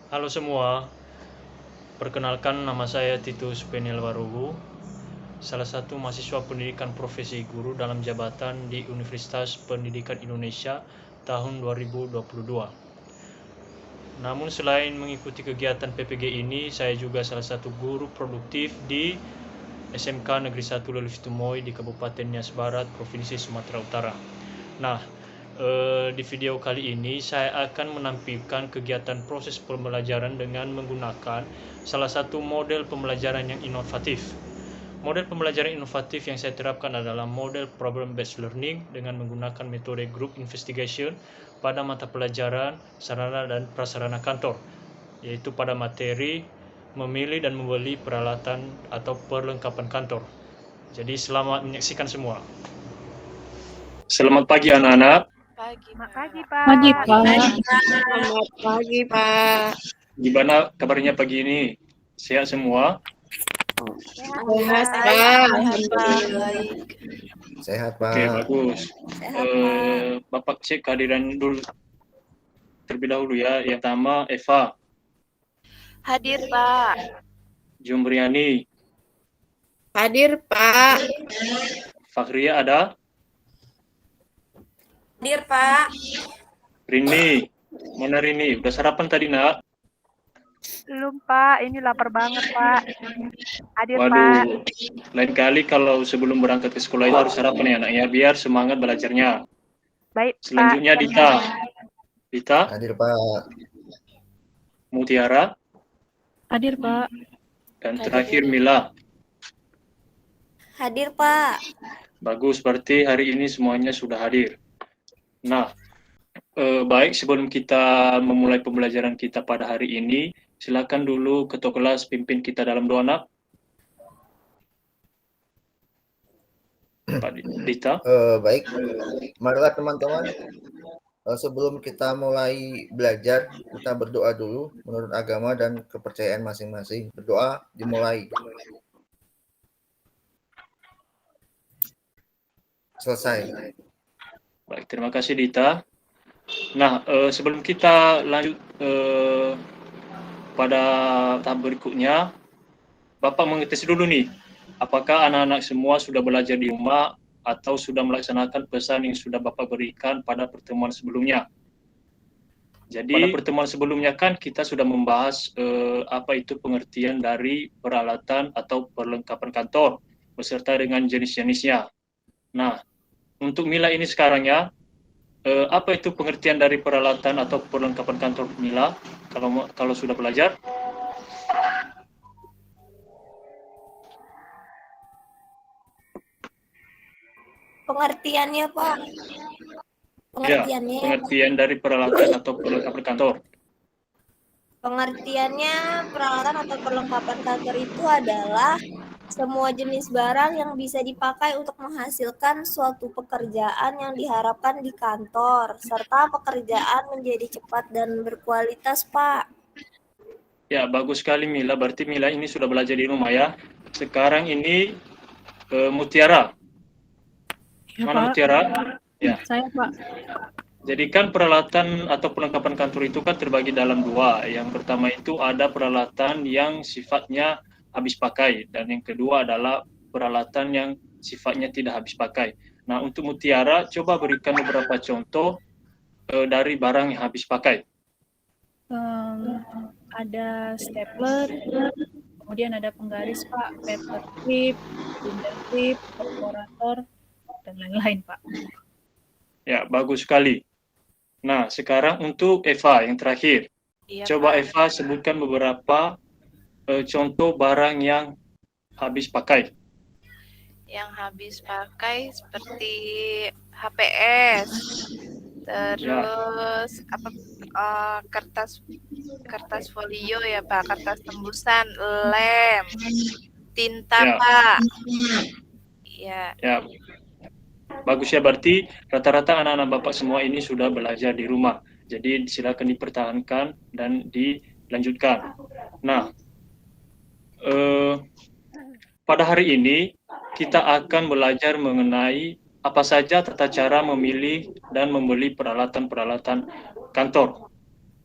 Halo semua, perkenalkan nama saya Titus Peniel Warugu, salah satu mahasiswa pendidikan profesi guru dalam jabatan di Universitas Pendidikan Indonesia tahun 2022. Namun selain mengikuti kegiatan PPG ini, saya juga salah satu guru produktif di SMK Negeri 1 Lelis Tumoy di Kabupaten Nias Barat, Provinsi Sumatera Utara. Nah, di video kali ini saya akan menampilkan kegiatan proses pembelajaran dengan menggunakan salah satu model pembelajaran yang inovatif. Model pembelajaran inovatif yang saya terapkan adalah model problem based learning dengan menggunakan metode group investigation pada mata pelajaran sarana dan prasarana kantor, yaitu pada materi memilih dan membeli peralatan atau perlengkapan kantor. Jadi selamat menyaksikan semua. Selamat pagi anak-anak. Pagi, Pagi, Pak. Pagi, Pak. Selamat pagi, Pak. Gimana kabarnya pagi ini? Sehat semua? Sehat, Pak. Baik. Sehat, Pak. Oke, bagus. Sehat, Pak. Bapak cek kehadiran dulu terlebih dahulu ya. Yang pertama Eva, Hadir, Pak. Jumbriani, Hadir, Pak. Fakhria ada? Hadir, Pak. Rini, mana Rini? Udah sarapan tadi nak? Belum, Pak. Ini lapar banget, Pak. Hadir, Pak. Waduh, lain kali kalau sebelum berangkat ke sekolah itu harus sarapan ya anak ya, biar semangat belajarnya. Baik, Selanjutnya Pak. Dita. Dita, Hadir, Pak. Mutiara, Hadir, Pak. dan terakhir Mila. Hadir, Pak. Bagus, berarti hari ini semuanya sudah hadir. Nah, baik, sebelum kita memulai pembelajaran kita pada hari ini, silakan dulu ketua kelas pimpin kita dalam doa, nak. Pak Dita. Baik, marilah teman-teman. Sebelum kita mulai belajar, kita berdoa dulu menurut agama dan kepercayaan masing-masing. Berdoa dimulai. Selesai. Baik, terima kasih Dita. Nah, sebelum kita lanjut pada tahap berikutnya, Bapak mengetes dulu nih, apakah anak-anak semua sudah belajar di rumah atau sudah melaksanakan pesan yang sudah Bapak berikan pada pertemuan sebelumnya. Jadi pada pertemuan sebelumnya kan kita sudah membahas apa itu pengertian dari peralatan atau perlengkapan kantor beserta dengan jenis-jenisnya. Nah, untuk Mila ini sekarang ya, apa itu pengertian dari peralatan atau perlengkapan kantor Mila kalau sudah belajar? Pengertiannya, Pak. Pengertiannya. Ya, pengertian dari peralatan atau perlengkapan kantor. Pengertiannya peralatan atau perlengkapan kantor itu adalah semua jenis barang yang bisa dipakai untuk menghasilkan suatu pekerjaan yang diharapkan di kantor, serta pekerjaan menjadi cepat dan berkualitas, Pak. Ya, bagus sekali Mila. Berarti Mila ini sudah belajar di rumah ya. Sekarang ini Mutiara. Ya, Mana Pak. Mutiara? Ya. Saya, Pak. Jadi kan peralatan atau perlengkapan kantor itu kan terbagi dalam dua. Yang pertama itu ada peralatan yang sifatnya habis pakai, dan yang kedua adalah peralatan yang sifatnya tidak habis pakai. Nah, untuk Mutiara, coba berikan beberapa contoh dari barang yang habis pakai. Ada stapler, kemudian ada penggaris, Pak, paper clip, binder clip, perforator, dan lain-lain, Pak. Ya, bagus sekali. Nah, sekarang untuk Eva yang terakhir. Iya, Coba Pak. Eva sebutkan beberapa contoh barang yang habis pakai. Yang habis pakai seperti HPS, terus kertas folio ya Pak, kertas tembusan, lem, tinta Ya. Pak. Ya. Ya, bagus ya, berarti rata-rata anak-anak Bapak semua ini sudah belajar di rumah. Jadi silakan dipertahankan dan dilanjutkan. Nah, pada hari ini kita akan belajar mengenai apa saja tata cara memilih dan membeli peralatan-peralatan kantor.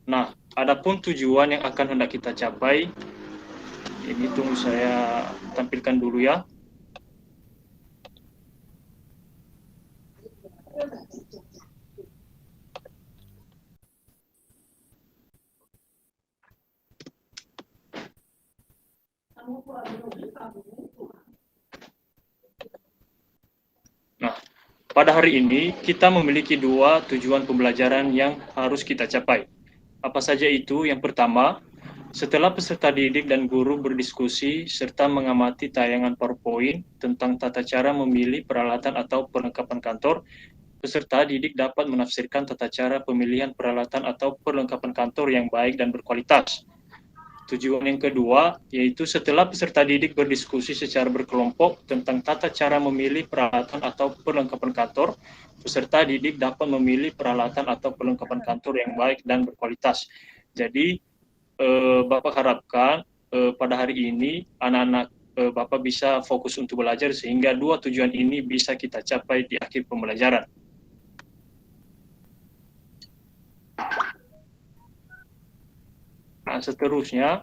Nah, Adapun tujuan yang akan hendak kita capai, ini tunggu saya tampilkan dulu ya. Nah, pada hari ini kita memiliki dua tujuan pembelajaran yang harus kita capai. Apa saja itu? Yang pertama, setelah peserta didik dan guru berdiskusi serta mengamati tayangan PowerPoint tentang tata cara memilih peralatan atau perlengkapan kantor, peserta didik dapat menafsirkan tata cara pemilihan peralatan atau perlengkapan kantor yang baik dan berkualitas. Tujuan yang kedua, yaitu setelah peserta didik berdiskusi secara berkelompok tentang tata cara memilih peralatan atau perlengkapan kantor, peserta didik dapat memilih peralatan atau perlengkapan kantor yang baik dan berkualitas. Jadi, Bapak harapkan pada hari ini anak-anak Bapak bisa fokus untuk belajar sehingga dua tujuan ini bisa kita capai di akhir pembelajaran. Nah, seterusnya,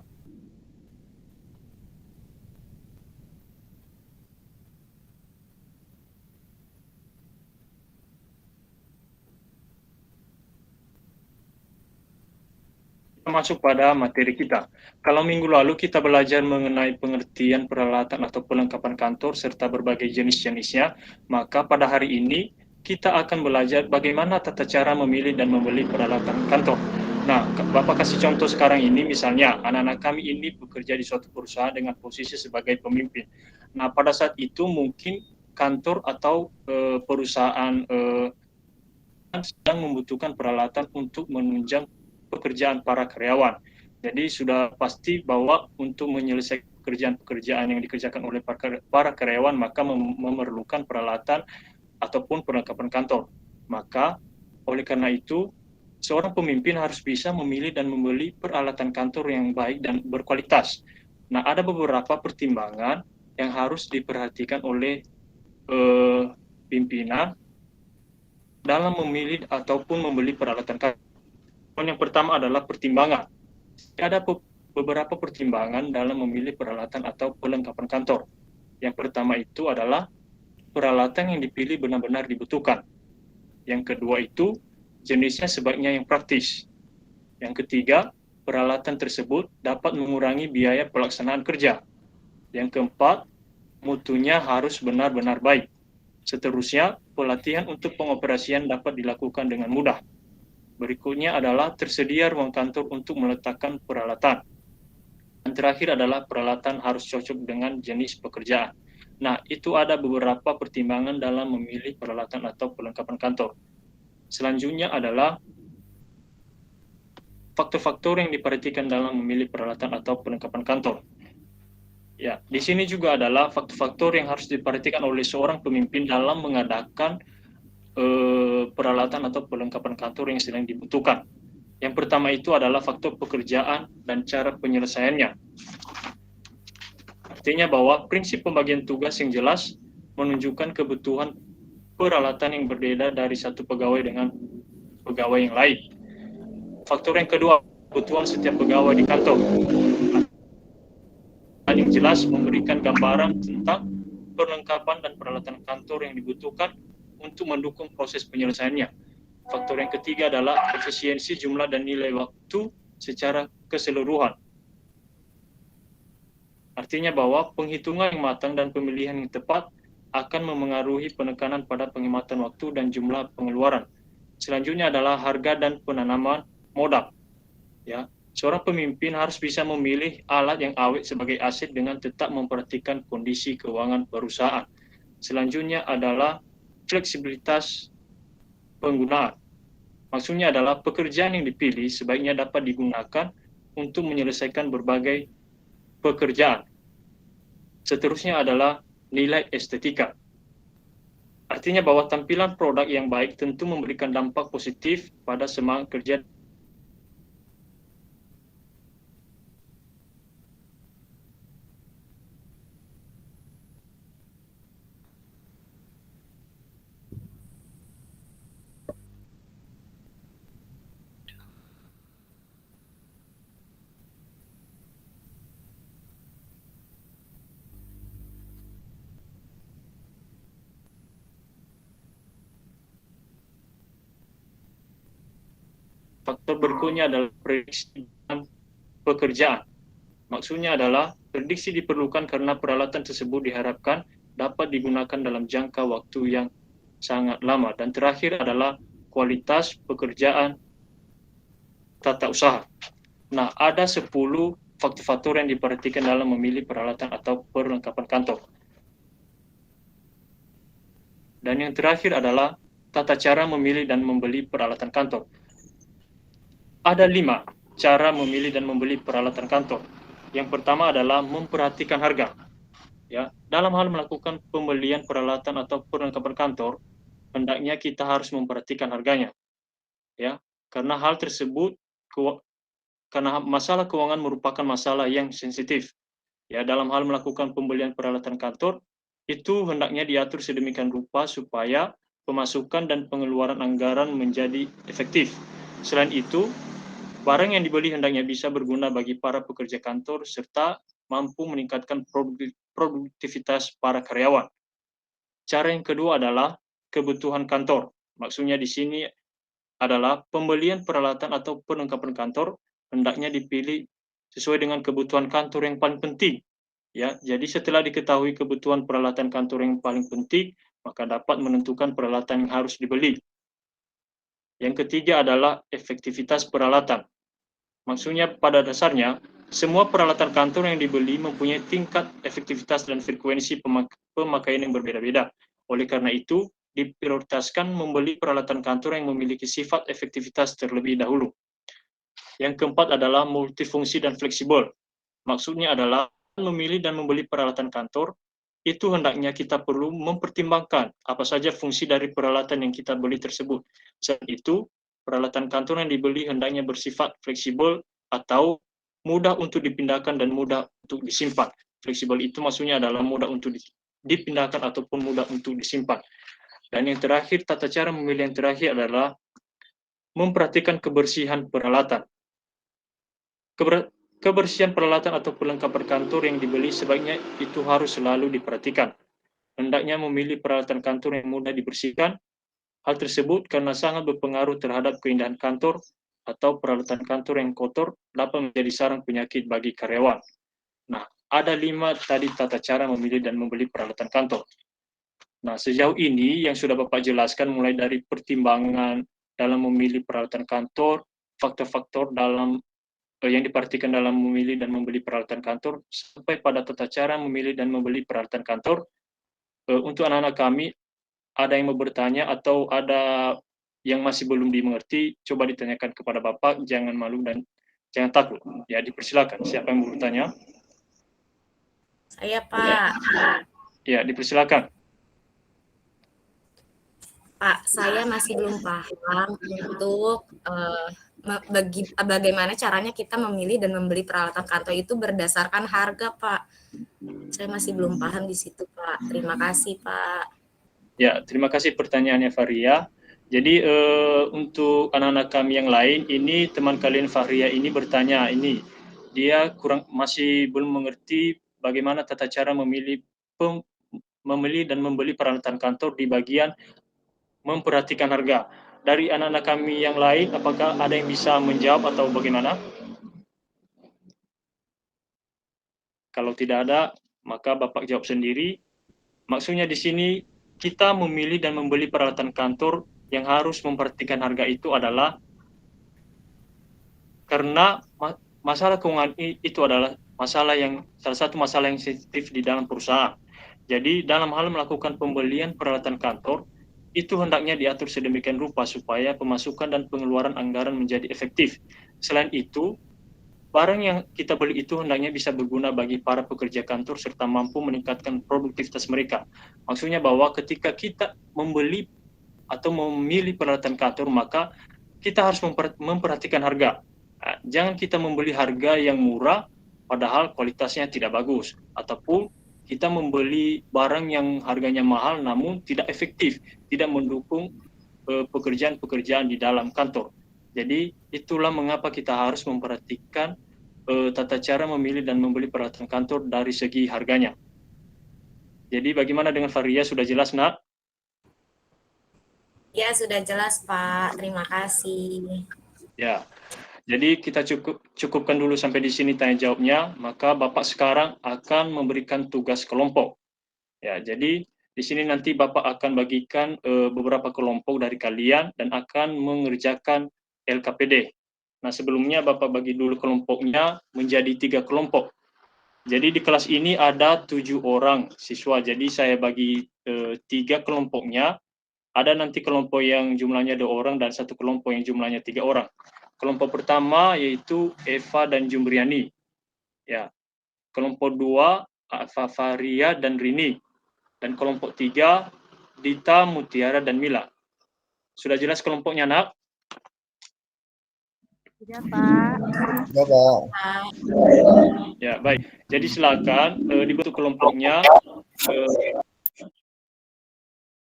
kita masuk pada materi kita. Kalau minggu lalu kita belajar mengenai pengertian peralatan atau perlengkapan kantor serta berbagai jenis-jenisnya, maka pada hari ini kita akan belajar bagaimana tata cara memilih dan membeli peralatan kantor. Nah, Bapak kasih contoh sekarang ini, misalnya anak-anak kami ini bekerja di suatu perusahaan dengan posisi sebagai pemimpin. Nah, pada saat itu mungkin kantor atau perusahaan sedang membutuhkan peralatan untuk menunjang pekerjaan para karyawan. Jadi sudah pasti bahwa untuk menyelesaikan pekerjaan-pekerjaan yang dikerjakan oleh para karyawan, maka memerlukan peralatan ataupun perlengkapan kantor. Maka oleh karena itu, seorang pemimpin harus bisa memilih dan membeli peralatan kantor yang baik dan berkualitas. Nah, ada beberapa pertimbangan yang harus diperhatikan oleh pimpinan dalam memilih ataupun membeli peralatan kantor. Yang pertama adalah pertimbangan. Ada beberapa pertimbangan dalam memilih peralatan atau perlengkapan kantor. Yang pertama itu adalah peralatan yang dipilih benar-benar dibutuhkan. Yang kedua itu jenisnya sebaiknya yang praktis. Yang ketiga, peralatan tersebut dapat mengurangi biaya pelaksanaan kerja. Yang keempat, mutunya harus benar-benar baik. Seterusnya, pelatihan untuk pengoperasian dapat dilakukan dengan mudah. Berikutnya adalah tersedia ruang kantor untuk meletakkan peralatan. Dan terakhir adalah peralatan harus cocok dengan jenis pekerjaan. Nah, itu ada beberapa pertimbangan dalam memilih peralatan atau perlengkapan kantor. Selanjutnya adalah faktor-faktor yang diperhatikan dalam memilih peralatan atau perlengkapan kantor. Ya, di sini juga adalah faktor-faktor yang harus diperhatikan oleh seorang pemimpin dalam mengadakan peralatan atau perlengkapan kantor yang sedang dibutuhkan. Yang pertama itu adalah faktor pekerjaan dan cara penyelesaiannya. Artinya bahwa prinsip pembagian tugas yang jelas menunjukkan kebutuhan peralatan yang berbeda dari satu pegawai dengan pegawai yang lain. Faktor yang kedua, kebutuhan setiap pegawai di kantor. Dan yang jelas memberikan gambaran tentang perlengkapan dan peralatan kantor yang dibutuhkan untuk mendukung proses penyelesaiannya. Faktor yang ketiga adalah efisiensi jumlah dan nilai waktu secara keseluruhan. Artinya bahwa penghitungan yang matang dan pemilihan yang tepat akan memengaruhi penekanan pada penghematan waktu dan jumlah pengeluaran. Selanjutnya adalah harga dan penanaman modal. Ya, seorang pemimpin harus bisa memilih alat yang awet sebagai aset dengan tetap memperhatikan kondisi keuangan perusahaan. Selanjutnya adalah fleksibilitas penggunaan. Maksudnya adalah pekerjaan yang dipilih sebaiknya dapat digunakan untuk menyelesaikan berbagai pekerjaan. Seterusnya adalah nilai estetika. Artinya bahwa tampilan produk yang baik tentu memberikan dampak positif pada semangat kerja. faktor berikutnya adalah prediksi dan pekerjaan. Maksudnya adalah prediksi diperlukan karena peralatan tersebut diharapkan dapat digunakan dalam jangka waktu yang sangat lama. Dan terakhir adalah kualitas pekerjaan tata usaha. Nah, ada 10 faktor-faktor yang diperhatikan dalam memilih peralatan atau perlengkapan kantor. Dan yang terakhir adalah tata cara memilih dan membeli peralatan kantor. Ada 5 cara memilih dan membeli peralatan kantor. Yang pertama adalah memperhatikan harga. Ya, dalam hal melakukan pembelian peralatan atau perlengkapan kantor, hendaknya kita harus memperhatikan harganya. Ya, karena hal tersebut karena masalah keuangan merupakan masalah yang sensitif. Ya, dalam hal melakukan pembelian peralatan kantor, itu hendaknya diatur sedemikian rupa supaya pemasukan dan pengeluaran anggaran menjadi efektif. Selain itu, barang yang dibeli hendaknya bisa berguna bagi para pekerja kantor serta mampu meningkatkan produktivitas para karyawan. Cara yang kedua adalah kebutuhan kantor. Maksudnya di sini adalah pembelian peralatan atau perlengkapan kantor hendaknya dipilih sesuai dengan kebutuhan kantor yang paling penting. Ya, jadi setelah diketahui kebutuhan peralatan kantor yang paling penting, maka dapat menentukan peralatan yang harus dibeli. Yang ketiga adalah efektivitas peralatan. Maksudnya pada dasarnya, semua peralatan kantor yang dibeli mempunyai tingkat efektivitas dan frekuensi pemakaian yang berbeda-beda. Oleh karena itu, diprioritaskan membeli peralatan kantor yang memiliki sifat efektivitas terlebih dahulu. Yang keempat adalah multifungsi dan fleksibel. Maksudnya adalah memilih dan membeli peralatan kantor, itu hendaknya kita perlu mempertimbangkan apa saja fungsi dari peralatan yang kita beli tersebut. Selain itu, peralatan kantor yang dibeli hendaknya bersifat fleksibel atau mudah untuk dipindahkan dan mudah untuk disimpan. Fleksibel itu maksudnya adalah mudah untuk dipindahkan ataupun mudah untuk disimpan. Dan yang terakhir, tata cara memilih yang terakhir adalah memperhatikan kebersihan peralatan. Kebersihan peralatan atau perlengkapan kantor yang dibeli sebaiknya itu harus selalu diperhatikan. Hendaknya memilih peralatan kantor yang mudah dibersihkan. Hal tersebut karena sangat berpengaruh terhadap keindahan kantor atau peralatan kantor yang kotor dapat menjadi sarang penyakit bagi karyawan. Nah, ada 5 tadi tata cara memilih dan membeli peralatan kantor. Nah, sejauh ini yang sudah Bapak jelaskan mulai dari pertimbangan dalam memilih peralatan kantor, faktor-faktor dalam yang diperhatikan dalam memilih dan membeli peralatan kantor, sampai pada tata cara memilih dan membeli peralatan kantor. Untuk anak-anak kami, ada yang mau bertanya atau ada yang masih belum dimengerti, coba ditanyakan kepada Bapak, jangan malu dan jangan takut. Ya, dipersilakan. Siapa yang mau bertanya? Saya, Pak. Ya, dipersilakan. Pak, saya masih belum paham untuk bagaimana caranya kita memilih dan membeli peralatan kantor itu berdasarkan harga, Pak. Saya masih belum paham di situ, Pak. Terima kasih, Pak. Ya, terima kasih pertanyaannya Faria. Jadi untuk anak-anak kami yang lain, ini teman kalian Faria ini bertanya ini, dia masih belum mengerti bagaimana tata cara memilih dan membeli peralatan kantor di bagian memperhatikan harga. Dari anak-anak kami yang lain, apakah ada yang bisa menjawab atau bagaimana? Kalau tidak ada, maka Bapak jawab sendiri. Maksudnya di sini kita memilih dan membeli peralatan kantor yang harus memperhatikan harga itu adalah karena masalah keuangan itu adalah salah satu masalah yang sensitif di dalam perusahaan. Jadi dalam hal melakukan pembelian peralatan kantor, itu hendaknya diatur sedemikian rupa supaya pemasukan dan pengeluaran anggaran menjadi efektif. Selain itu, barang yang kita beli itu hendaknya bisa berguna bagi para pekerja kantor serta mampu meningkatkan produktivitas mereka. Maksudnya bahwa ketika kita membeli atau memilih peralatan kantor, maka kita harus memperhatikan harga. Nah, jangan kita membeli harga yang murah padahal kualitasnya tidak bagus, ataupun kita membeli barang yang harganya mahal namun tidak efektif, tidak mendukung pekerjaan-pekerjaan di dalam kantor. Jadi itulah mengapa kita harus memperhatikan tata cara memilih dan membeli peralatan kantor dari segi harganya. Jadi bagaimana dengan Faria, sudah jelas, Nak? Ya, sudah jelas, Pak. Terima kasih. Ya, jadi kita cukupkan dulu sampai di sini tanya jawabnya, maka Bapak sekarang akan memberikan tugas kelompok. Ya, jadi di sini nanti Bapak akan bagikan beberapa kelompok dari kalian dan akan mengerjakan LKPD. Nah, sebelumnya Bapak bagi dulu kelompoknya menjadi 3 kelompok. Jadi di kelas ini ada 7 orang siswa, jadi saya bagi 3 kelompoknya. Ada nanti kelompok yang jumlahnya 2 orang dan 1 kelompok yang jumlahnya 3 orang. Kelompok pertama yaitu Eva dan Jumbriani. Ya. Kelompok 2 Faria dan Rini. Dan kelompok 3 Dita, Mutiara, dan Mila. Sudah jelas kelompoknya, Nak? Ya, Pak. Ya, Pak. Ya, baik. Jadi silakan dibentuk kelompoknya.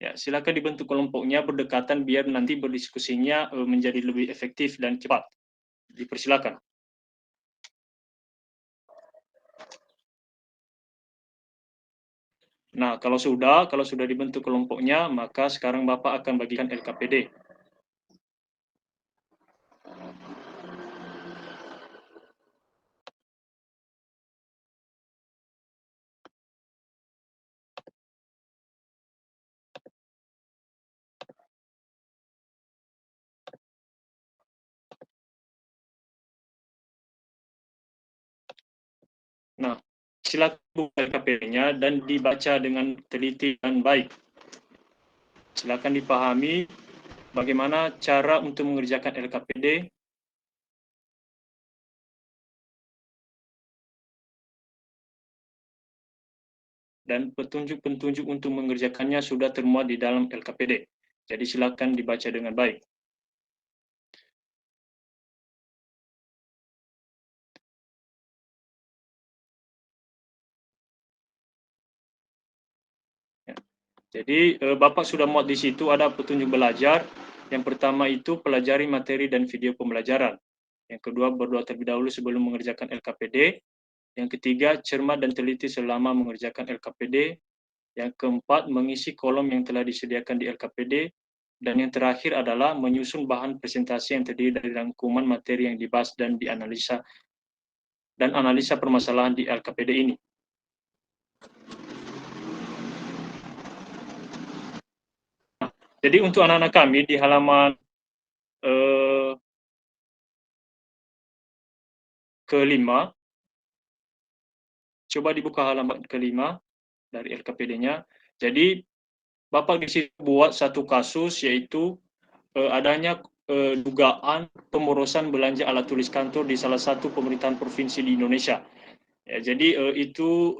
Silakan dibentuk kelompoknya berdekatan biar nanti berdiskusinya menjadi lebih efektif dan cepat. Dipersilakan. Nah, kalau sudah dibentuk kelompoknya, maka sekarang Bapak akan bagikan LKPD. Nah, silakan buka LKPD-nya dan dibaca dengan teliti dan baik. Silakan dipahami bagaimana cara untuk mengerjakan LKPD. Dan petunjuk-petunjuk untuk mengerjakannya sudah termuat di dalam LKPD. Jadi silakan dibaca dengan baik. Jadi Bapak sudah muat di situ ada petunjuk belajar. Yang pertama itu pelajari materi dan video pembelajaran. Yang kedua berdoa terlebih dahulu sebelum mengerjakan LKPD. Yang ketiga cermat dan teliti selama mengerjakan LKPD. Yang keempat mengisi kolom yang telah disediakan di LKPD. Dan yang terakhir adalah menyusun bahan presentasi yang terdiri dari rangkuman materi yang dibahas dan dianalisa dan analisa permasalahan di LKPD ini. Jadi untuk anak-anak kami di halaman ke-5, coba dibuka halaman ke-5 dari LKPD-nya. Jadi Bapak di sini buat satu kasus yaitu adanya dugaan pemborosan belanja alat tulis kantor di salah satu pemerintahan provinsi di Indonesia. Ya, jadi itu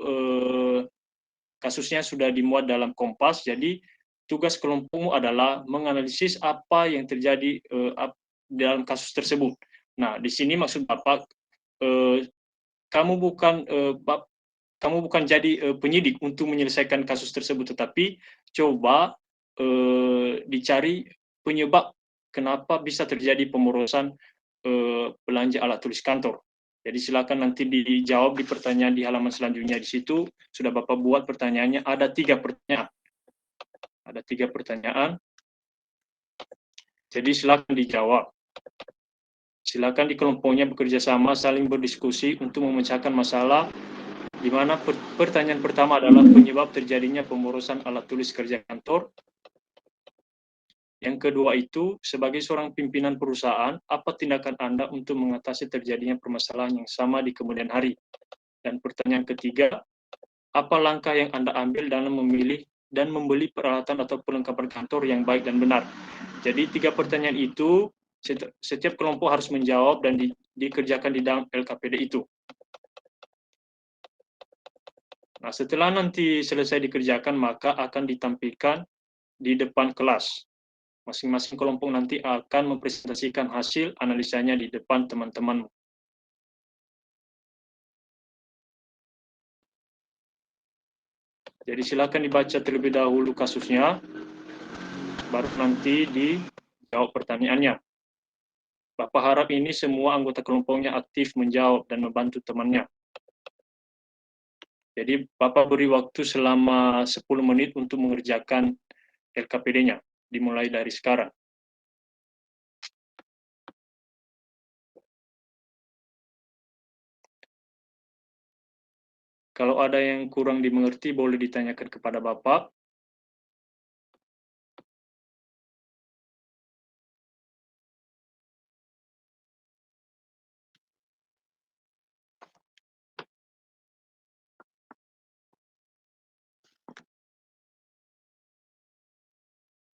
kasusnya sudah dimuat dalam Kompas. Jadi tugas kelompokmu adalah menganalisis apa yang terjadi dalam kasus tersebut. Nah, di sini maksud Bapak, kamu bukan jadi penyidik untuk menyelesaikan kasus tersebut, tetapi coba dicari penyebab kenapa bisa terjadi pemborosan belanja alat tulis kantor. Jadi silakan nanti dijawab di pertanyaan di halaman selanjutnya. Di situ sudah Bapak buat pertanyaannya, ada 3 pertanyaan. Ada 3 pertanyaan. Jadi silakan dijawab. Silakan di kelompoknya bekerja sama, saling berdiskusi untuk memecahkan masalah, di mana pertanyaan pertama adalah penyebab terjadinya pemborosan alat tulis kerja kantor. Yang kedua itu, sebagai seorang pimpinan perusahaan, apa tindakan Anda untuk mengatasi terjadinya permasalahan yang sama di kemudian hari? Dan pertanyaan ketiga, apa langkah yang Anda ambil dalam memilih dan membeli peralatan atau perlengkapan kantor yang baik dan benar? Jadi 3 pertanyaan itu, setiap kelompok harus menjawab dan dikerjakan di dalam LKPD itu. Nah, setelah nanti selesai dikerjakan, maka akan ditampilkan di depan kelas. Masing-masing kelompok nanti akan mempresentasikan hasil analisanya di depan teman-teman. Jadi silakan dibaca terlebih dahulu kasusnya, baru nanti dijawab pertanyaannya. Bapak harap ini semua anggota kelompoknya aktif menjawab dan membantu temannya. Jadi Bapak beri waktu selama 10 menit untuk mengerjakan LKPD-nya, dimulai dari sekarang. Kalau ada yang kurang dimengerti, boleh ditanyakan kepada Bapak.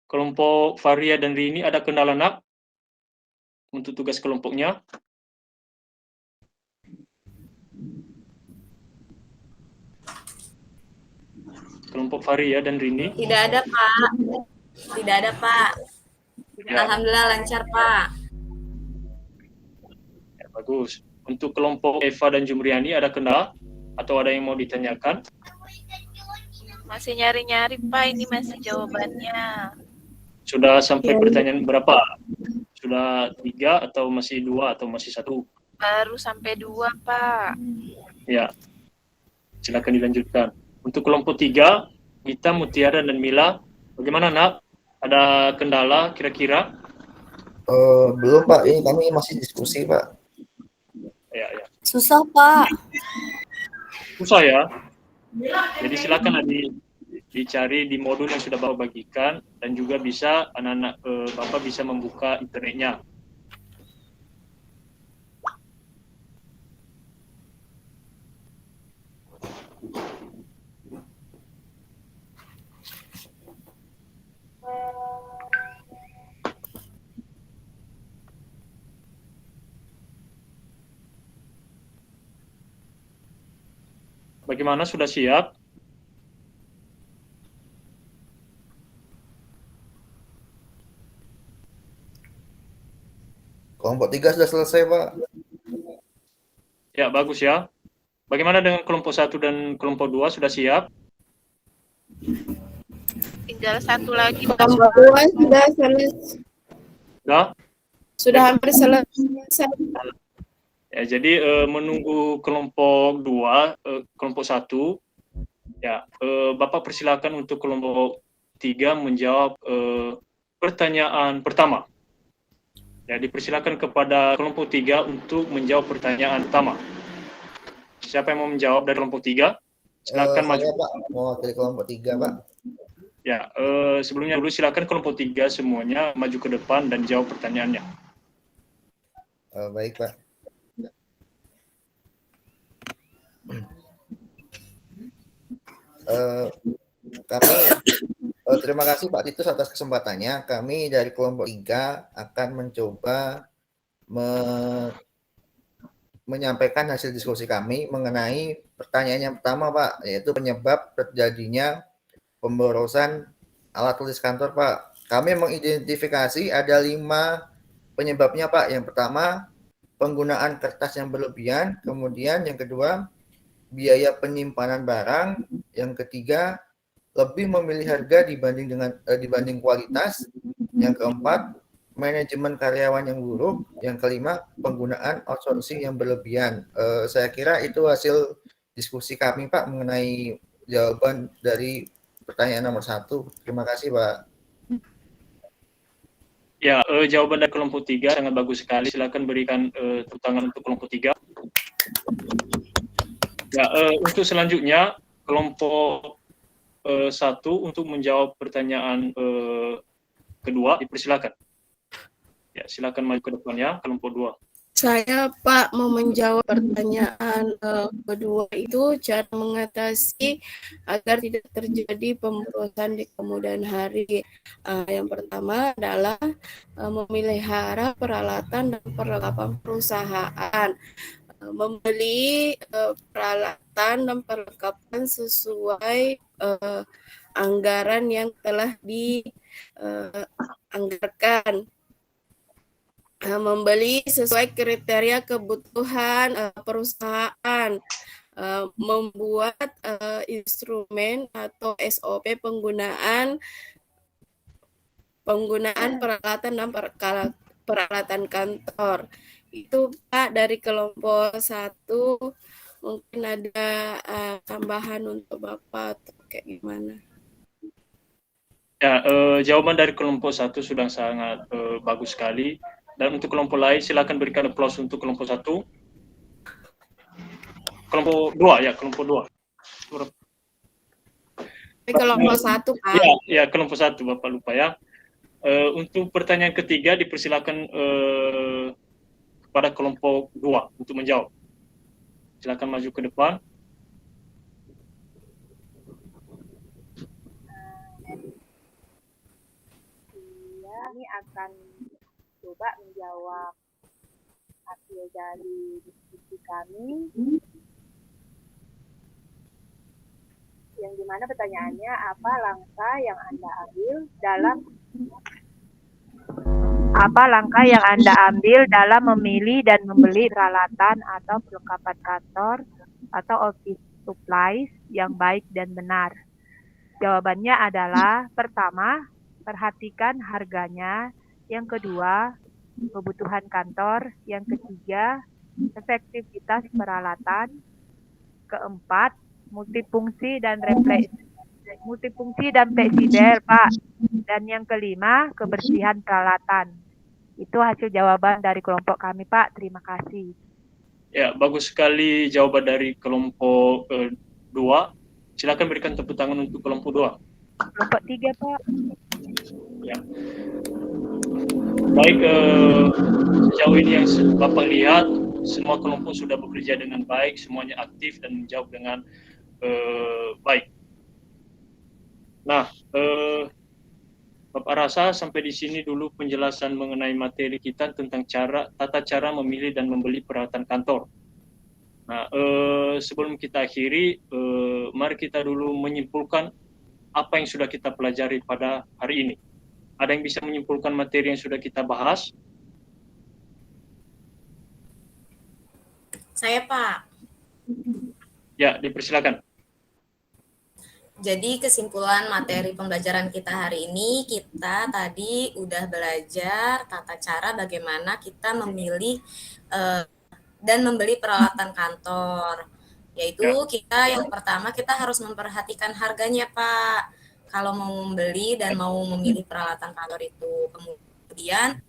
Kelompok Faria dan Rini ada kendala nak untuk tugas kelompoknya? Kelompok Faria dan Rini? Tidak ada, Pak. Tidak ada, Pak. Ya. Alhamdulillah lancar, Pak. Ya, bagus. Untuk kelompok Eva dan Jumriani ada kendala? Atau ada yang mau ditanyakan? Masih nyari-nyari, Pak. Ini masih jawabannya. Sudah sampai pertanyaan berapa? Sudah 3 atau masih 2 atau masih 1? Baru sampai 2, Pak. Ya, silakan dilanjutkan. Untuk kelompok 3, Gita, Mutiara, dan Mila, bagaimana nak? Ada kendala kira-kira? Belum Pak, ini kami masih diskusi Pak. Ya. Susah, Pak. Susah ya? Jadi silakan dicari di modul yang sudah Bapak bagikan, dan juga bisa anak-anak Bapak bisa membuka internetnya. Bagaimana, sudah siap? Kelompok 3 sudah selesai Pak. Ya, bagus ya. Bagaimana dengan kelompok 1 dan kelompok 2, sudah siap? Tinggal 1 lagi, Pak. Kelompok 2 sudah selesai. Sudah Hampir selesai. Ya, jadi menunggu kelompok 2, kelompok 1, ya, Bapak persilakan untuk kelompok 3 menjawab pertanyaan pertama. Ya, dipersilakan kepada kelompok 3 untuk menjawab pertanyaan pertama. Siapa yang mau menjawab dari kelompok 3? Silakan maju. Saya Pak, mewakili kelompok 3 Pak. Ya, sebelumnya dulu silakan kelompok 3 semuanya maju ke depan dan jawab pertanyaannya. Baik Pak. Kami terima kasih Pak Titus atas kesempatannya. Kami dari kelompok 3 akan mencoba menyampaikan hasil diskusi kami mengenai pertanyaan yang pertama Pak, yaitu penyebab terjadinya pemborosan alat tulis kantor Pak. Kami mengidentifikasi ada 5 penyebabnya Pak. Yang pertama, penggunaan kertas yang berlebihan. Kemudian yang kedua, biaya penyimpanan barang. Yang ketiga, lebih memilih harga dibanding kualitas. Yang keempat, manajemen karyawan yang buruk. Yang kelima, penggunaan outsourcing yang berlebihan. Saya kira itu hasil diskusi kami Pak mengenai jawaban dari pertanyaan nomor 1. Terima kasih Pak. Ya, jawaban dari kelompok 3 sangat bagus sekali. Silakan berikan tepuk tangan untuk kelompok 3. Ya, untuk selanjutnya kelompok 1 untuk menjawab pertanyaan kedua, dipersilakan. Ya, silakan maju ke depannya, kelompok 2. Saya Pak mau menjawab pertanyaan kedua itu cara mengatasi agar tidak terjadi pemborosan di kemudian hari. Yang pertama adalah memelihara peralatan dan perlengkapan perusahaan. Membeli peralatan dan perlengkapan sesuai anggaran yang telah dianggarkan. Membeli sesuai kriteria kebutuhan perusahaan, membuat instrumen atau SOP penggunaan peralatan dan peralatan kantor. Itu Pak dari kelompok 1. Mungkin ada tambahan untuk Bapak atau kayak gimana? Ya, jawaban dari kelompok 1 sudah sangat bagus sekali. Dan untuk kelompok lain, silakan berikan aplaus untuk kelompok 1. Kelompok 2 ya, kelompok 2. Kelompok 1, Pak. Ya, kelompok 1 Bapak lupa ya. Untuk pertanyaan ketiga dipersilakan kepada kelompok 2 untuk menjawab. Silakan maju ke depan. Kami akan coba menjawab hasil dari diskusi kami. Yang dimana pertanyaannya, apa langkah yang Anda ambil dalam memilih dan membeli peralatan atau perlengkapan kantor atau office supplies yang baik dan benar? Jawabannya adalah, pertama, perhatikan harganya. Yang kedua, kebutuhan kantor. Yang ketiga, efektivitas peralatan. Keempat, multifungsi dan fleksibel, Pak. Dan yang kelima, kebersihan peralatan. Itu hasil jawaban dari kelompok kami, Pak. Terima kasih. Ya, bagus sekali jawaban dari kelompok 2. Silakan berikan tepuk tangan untuk kelompok 2. Kelompok 3, Pak. Ya. Baik, sejauh ini yang Bapak lihat, semua kelompok sudah bekerja dengan baik, semuanya aktif dan menjawab dengan baik. Nah, Bapak rasa sampai di sini dulu penjelasan mengenai materi kita tentang tata cara memilih dan membeli peralatan kantor. Nah, sebelum kita akhiri, mari kita dulu menyimpulkan apa yang sudah kita pelajari pada hari ini. Ada yang bisa menyimpulkan materi yang sudah kita bahas? Saya, Pak. Ya, dipersilakan. Jadi kesimpulan materi pembelajaran kita hari ini, kita tadi udah belajar tata cara bagaimana kita memilih dan membeli peralatan kantor. Yaitu kita yang pertama kita harus memperhatikan harganya, Pak. Kalau mau membeli dan mau memilih peralatan kantor itu. Kemudian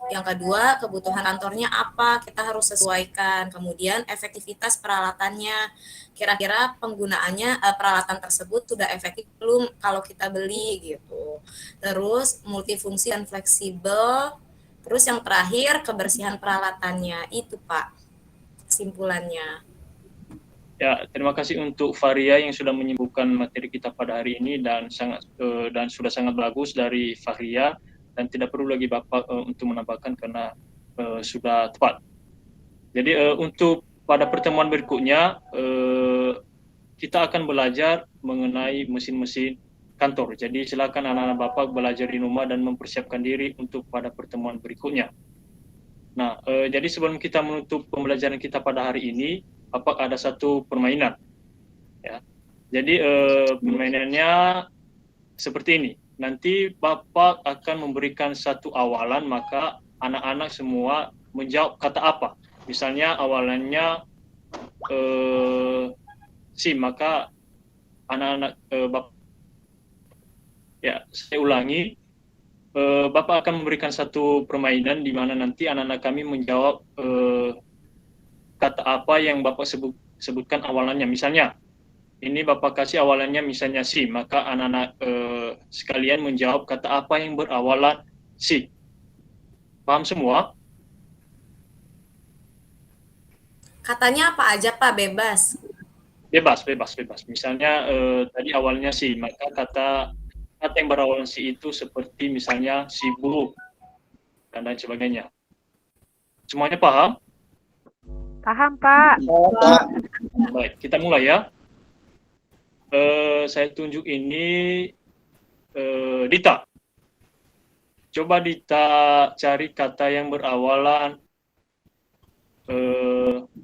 yang kedua, kebutuhan kantornya apa, kita harus sesuaikan. Kemudian efektivitas peralatannya, kira-kira penggunaannya peralatan tersebut sudah efektif belum kalau kita beli gitu. Terus multifungsi dan fleksibel. Terus yang terakhir, kebersihan peralatannya. Itu, Pak, kesimpulannya. Ya, terima kasih untuk Faria yang sudah menyimpulkan materi kita pada hari ini dan sudah sangat bagus dari Faria. Dan tidak perlu lagi Bapak untuk menambahkan karena sudah tepat. Jadi untuk pada pertemuan berikutnya kita akan belajar mengenai mesin-mesin kantor. Jadi silakan anak-anak Bapak belajar di rumah dan mempersiapkan diri untuk pada pertemuan berikutnya. Nah, jadi sebelum kita menutup pembelajaran kita pada hari ini, Bapak ada satu permainan. Ya. Jadi permainannya seperti ini. Nanti Bapak akan memberikan satu awalan, maka anak-anak semua menjawab kata apa. Misalnya awalannya si, maka anak-anak Bapak, ya saya ulangi, Bapak akan memberikan satu permainan di mana nanti anak-anak kami menjawab kata apa yang Bapak sebutkan awalannya. Misalnya, ini Bapak kasih awalannya misalnya si, maka anak-anak sekalian menjawab kata apa yang berawalan si. Paham semua? Katanya apa aja, Pak? Bebas. Bebas. Misalnya tadi awalnya si, maka kata yang berawalan si itu seperti misalnya sibuk dan lain sebagainya. Semuanya paham? Paham, Pak. Baik, kita mulai ya. Saya tunjuk ini Dita. Coba Dita cari kata yang berawalan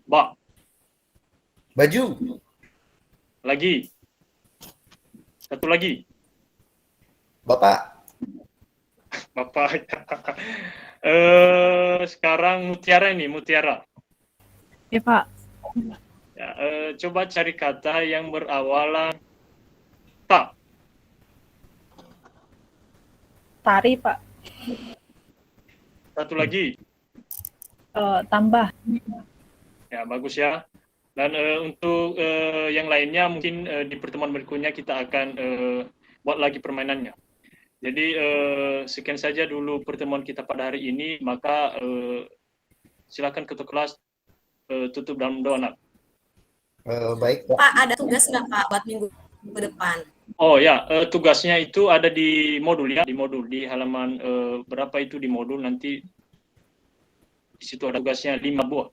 ba. Baju. Lagi. Satu lagi. Bapak. Sekarang Mutiara. Ya, Pak. Ya, coba cari kata yang berawalan ta. Tari, Pak. Satu lagi. Tambah. Ya, bagus ya. Dan untuk yang lainnya mungkin di pertemuan berikutnya kita akan buat lagi permainannya. Jadi sekian saja dulu pertemuan kita pada hari ini. Maka silakan ketua kelas tutup dalam doa, Nak. Baik, Pak. Pak, ada tugas nggak Pak buat minggu depan? Oh ya, tugasnya itu ada di modul ya, di halaman berapa itu di modul, nanti di situ ada tugasnya 5 buah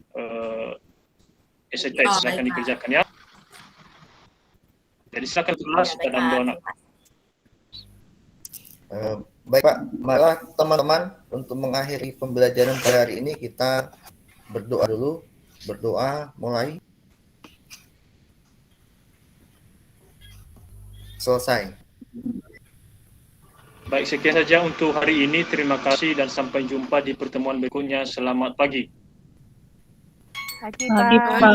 essay test akan dikerjakan ya. Jadi silakan kelas Ya, dalam doa. Baik Pak, marilah teman-teman untuk mengakhiri pembelajaran pada hari ini kita berdoa dulu. Berdoa mulai. Selesai. Baik, sekian saja untuk hari ini. Terima kasih dan sampai jumpa di pertemuan berikutnya. Selamat pagi. Pagi, Pagi, Pak. Pak.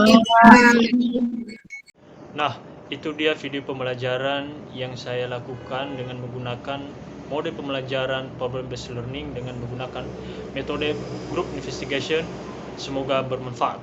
Nah, itu dia video pembelajaran yang saya lakukan dengan menggunakan mode pembelajaran problem based learning dengan menggunakan metode group investigation. Semoga bermanfaat.